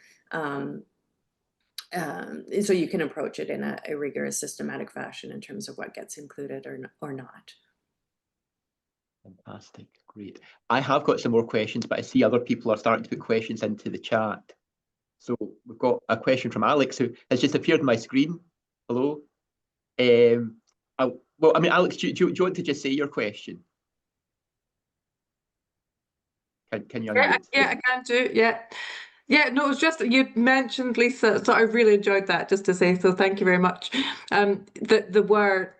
so you can approach it in a rigorous systematic fashion in terms of what gets included or not. Fantastic, great. I have got some more questions, but I see other people are starting to put questions into the chat. So we've got a question from Alex, who has just appeared on my screen. Hello. Alex, do you want to just say your question? Can you unmute? Yeah, I can do. Yeah, no, it was just, you mentioned, Lisa, so I really enjoyed that, just to say, so thank you very much. That there were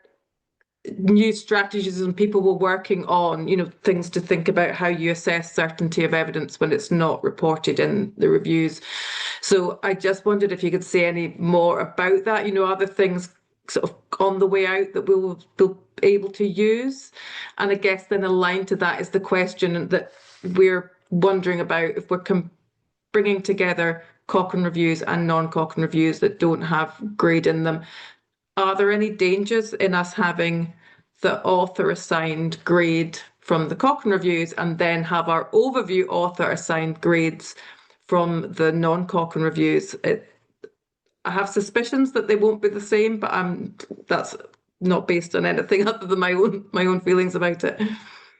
new strategies and people were working on, things to think about how you assess certainty of evidence when it's not reported in the reviews. So I just wondered if you could say any more about that, other things sort of on the way out that we'll be able to use. And I guess then aligned to that is the question that we're wondering about, if we're bringing together Cochrane reviews and non-Cochrane reviews that don't have grade in them. Are there any dangers in us having the author assigned grade from the Cochrane reviews and then have our overview author assigned grades from the non-Cochrane reviews? I have suspicions that they won't be the same, but that's not based on anything other than my own feelings about it.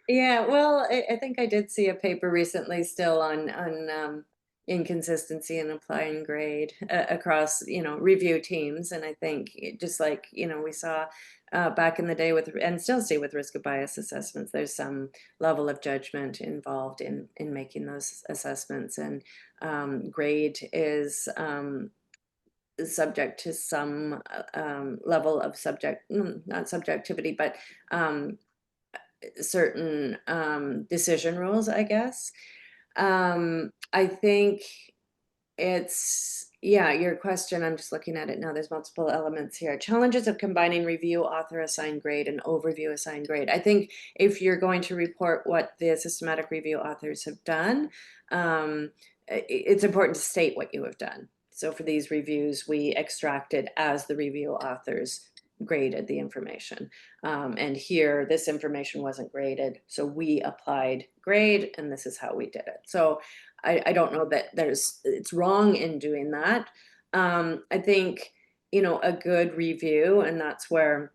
Yeah, well, I think I did see a paper recently still on inconsistency in applying grade across, review teams. And I think just like, we saw back in the day with, and still see with risk of bias assessments, there's some level of judgment involved in making those assessments. And grade is subject to some level of not subjectivity, but certain decision rules, I guess. I think your question, I'm just looking at it now, there's multiple elements here. Challenges of combining review, author assigned grade, and overview assigned grade. I think if you're going to report what the systematic review authors have done, it's important to state what you have done. So for these reviews, we extracted as the review authors graded the information. And here, this information wasn't graded, so we applied grade, and this is how we did it. So I don't know that it's wrong in doing that. I think, a good review, and that's where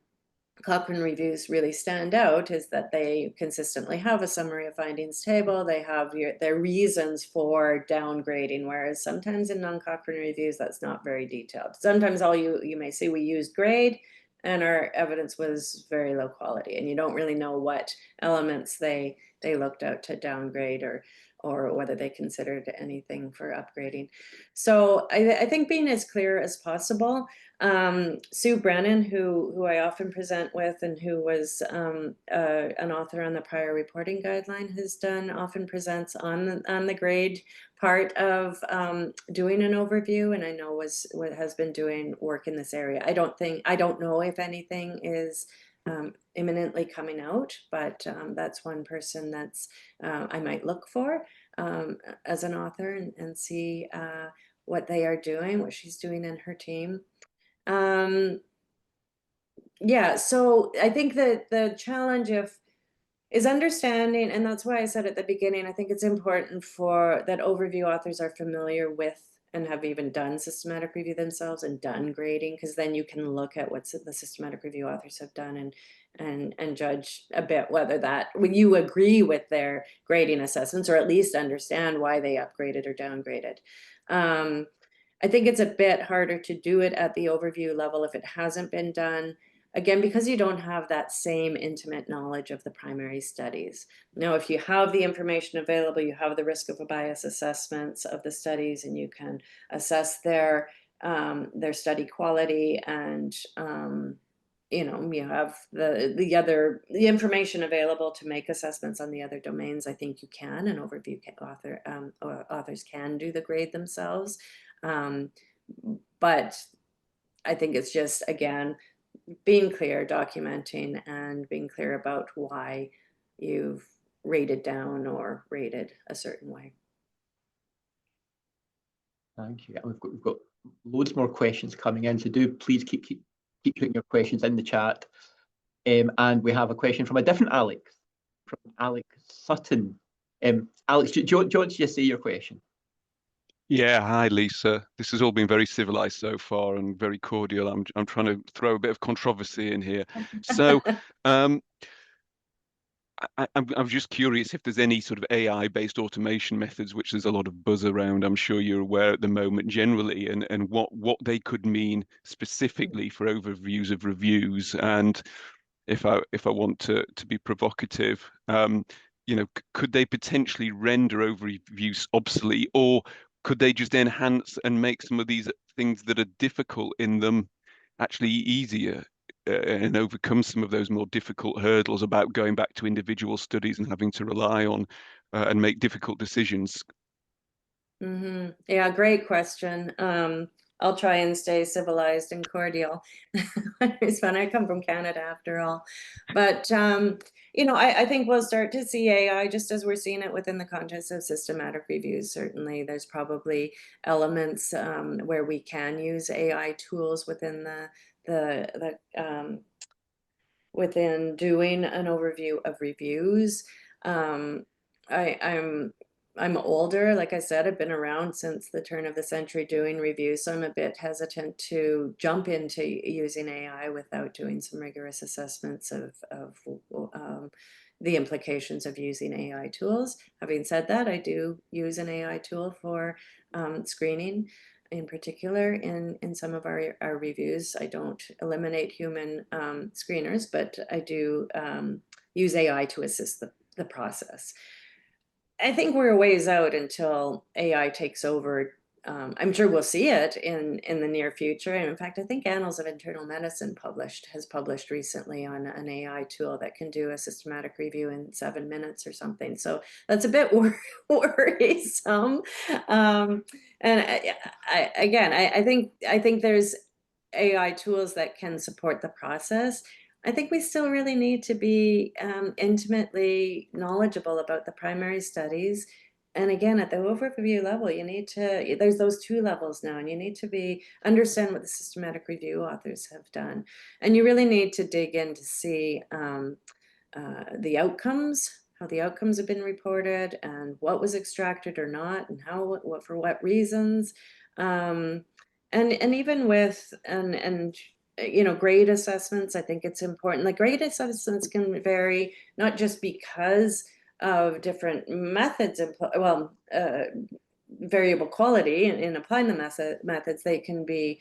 Cochrane reviews really stand out, is that they consistently have a summary of findings table. They have their reasons for downgrading, whereas sometimes in non-Cochrane reviews, that's not very detailed. Sometimes all you may see, we used grade and our evidence was very low quality, and you don't really know what elements they looked out to downgrade or whether they considered anything for upgrading. So I think being as clear as possible. Sue Brennan, who I often present with and who was an author on the prior reporting guideline, often presents on the grade part of doing an overview, and I know has been doing work in this area. I don't know if anything is imminently coming out, but that's one person that's I might look for as an author and see what they are doing, what she's doing in her team. Yeah, so I think that the challenge is understanding, and that's why I said at the beginning, I think it's important that overview authors are familiar with and have even done systematic review themselves and done grading, because then you can look at what the systematic review authors have done and judge a bit whether when you agree with their grading assessments, or at least understand why they upgraded or downgraded. I think it's a bit harder to do it at the overview level if it hasn't been done. Again, because you don't have that same intimate knowledge of the primary studies. Now, if you have the information available, you have the risk of a bias assessments of the studies, and you can assess their study quality, and you have the information available to make assessments on the other domains. I think you can, and overview authors can do the grade themselves. But I think it's just, again, being clear, documenting, and being clear about why you've rated down or rated a certain way. Thank you. We've got loads more questions coming in, so do please keep putting your questions in the chat. And we have a question from a different Alex, from Alex Sutton. Alex, do you want to just say your question? Yeah, hi Lisa. This has all been very civilized so far and very cordial. I'm trying to throw a bit of controversy in here. So I'm just curious if there's any sort of AI-based automation methods, which there's a lot of buzz around. I'm sure you're aware at the moment generally, and what they could mean specifically for overviews of reviews. And if I want to be provocative, could they potentially render overviews obsolete, or could they just enhance and make some of these things that are difficult in them actually easier, and overcome some of those more difficult hurdles about going back to individual studies and having to rely on and make difficult decisions? Mm-hmm. Yeah, great question. I'll try and stay civilized and cordial. It's fun. I come from Canada after all. But, I think we'll start to see AI just as we're seeing it within the context of systematic reviews. Certainly, there's probably elements where we can use AI tools within within doing an overview of reviews. I'm I'm older, like I said, I've been around since the turn of the century doing reviews, so I'm a bit hesitant to jump into using AI without doing some rigorous assessments of the implications of using AI tools. Having said that, I do use an AI tool for screening in particular in some of our reviews. I don't eliminate human screeners, but I do use AI to assist the process. I think we're a ways out until AI takes over. I'm sure we'll see it in the near future. And in fact, I think Annals of Internal Medicine has published recently on an AI tool that can do a systematic review in 7 minutes or something. So that's a bit worrisome. And I think there's AI tools that can support the process. I think we still really need to be intimately knowledgeable about the primary studies. And again, at the overview level, you need to, there's those 2 levels now, and you need to understand what the systematic review authors have done. And you really need to dig in to see the outcomes, how the outcomes have been reported, and what was extracted or not, and how, what for what reasons. And even with, you know, grade assessments, I think it's important. Like, grade assessments can vary, not just because of different methods, variable quality in applying the methods, they can be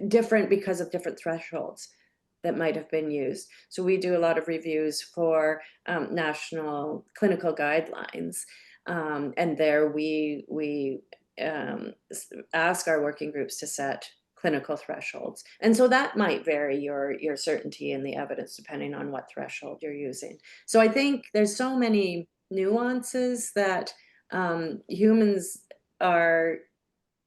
different because of different thresholds that might have been used. So we do a lot of reviews for national clinical guidelines, and there we ask our working groups to set clinical thresholds. And so that might vary your certainty in the evidence depending on what threshold you're using. So I think there's so many nuances that humans are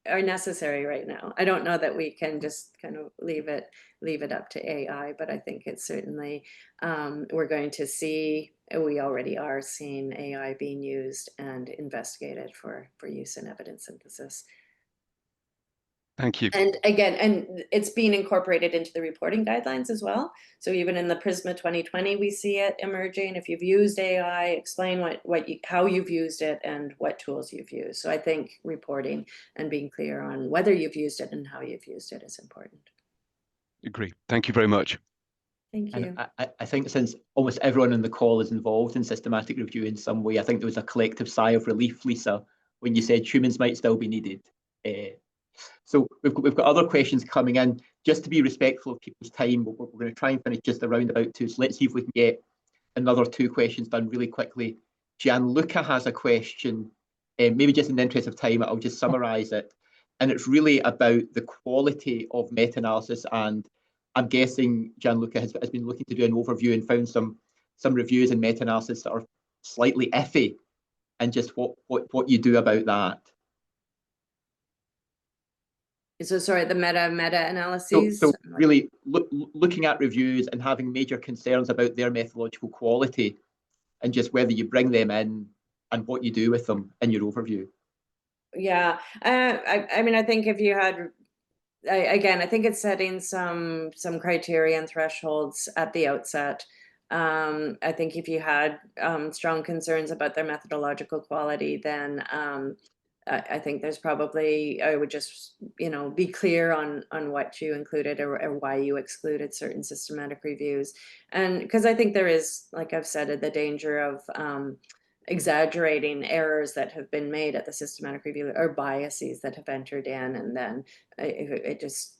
necessary right now. I don't know that we can just kind of leave it up to AI, but I think it's certainly, we're going to see, we already are seeing AI being used and investigated for use in evidence synthesis. Thank you. And again, and it's being incorporated into the reporting guidelines as well. So even in the PRISMA 2020, we see it emerging. If you've used AI, explain how you've used it and what tools you've used. So I think reporting and being clear on whether you've used it and how you've used it is important. Agree. Thank you very much. Thank you. And I think since almost everyone on the call is involved in systematic review in some way, I think there was a collective sigh of relief, Lisa, when you said humans might still be needed. So we've got other questions coming in. Just to be respectful of people's time, we're going to try and finish just around about 2. So let's see if we can get another 2 questions done really quickly. Gianluca has a question, maybe just in the interest of time, I'll just summarize it. And it's really about the quality of meta-analysis. And I'm guessing Gianluca has been looking to do an overview and found some reviews and meta-analysis that are slightly iffy, and just what you do about that. So sorry, the meta-analyses? So really looking at reviews and having major concerns about their methodological quality, and just whether you bring them in and what you do with them in your overview. Yeah, I mean, I think if you had, again, I think it's setting some criteria and thresholds at the outset. I think if you had strong concerns about their methodological quality, then I think there's probably, I would just, you know, be clear on what you included or why you excluded certain systematic reviews. And because I think there is, like I've said, the danger of exaggerating errors that have been made at the systematic review or biases that have entered in, and then it just,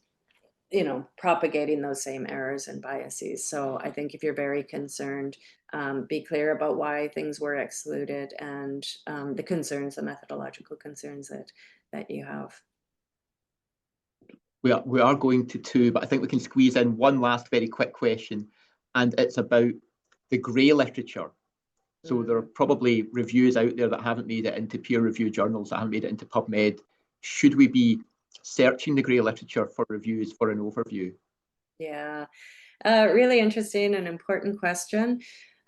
you know, propagating those same errors and biases. So I think if you're very concerned, be clear about why things were excluded and the concerns, the methodological concerns that you have. We are going to 2, but I think we can squeeze in one last very quick question, and it's about the grey literature. So there are probably reviews out there that haven't made it into peer-reviewed journals, that haven't made it into PubMed. Should we be searching the grey literature for reviews for an overview? Yeah, really interesting and important question.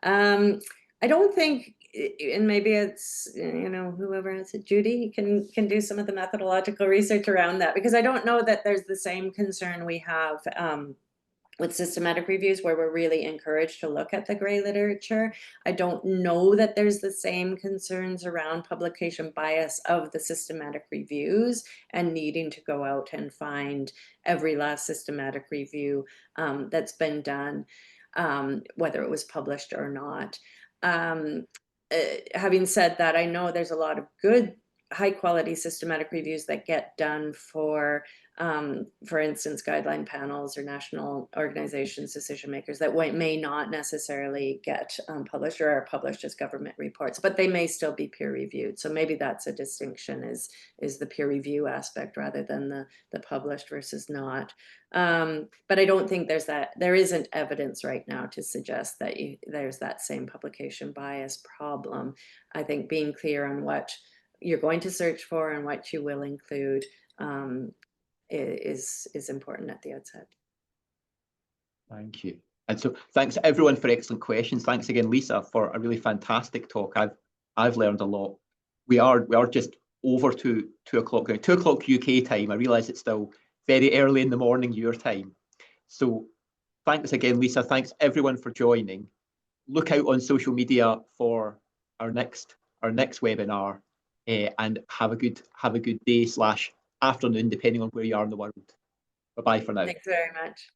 I don't think, and maybe it's, you know, whoever has it, Judy can do some of the methodological research around that, because I don't know that there's the same concern we have with systematic reviews where we're really encouraged to look at the gray literature. I don't know that there's the same concerns around publication bias of the systematic reviews and needing to go out and find every last systematic review that's been done, whether it was published or not. Having said that, I know there's a lot of good high quality systematic reviews that get done for instance, guideline panels or national organizations, decision makers that may not necessarily get published or are published as government reports, but they may still be peer reviewed. So maybe that's a distinction, is the peer review aspect rather than the published versus not. But I don't think there isn't evidence right now to suggest that there's that same publication bias problem. I think being clear on what you're going to search for and what you will include is important at the outset. Thank you. And so thanks everyone for excellent questions. Thanks again, Lisa, for a really fantastic talk. I've learned a lot. We are just over 2 o'clock now, 2 o'clock UK time. I realise it's still very early in the morning your time. So thanks again, Lisa. Thanks everyone for joining. Look out on social media for our next webinar, and have a good day / afternoon, depending on where you are in the world. Bye-bye for now. Thanks very much.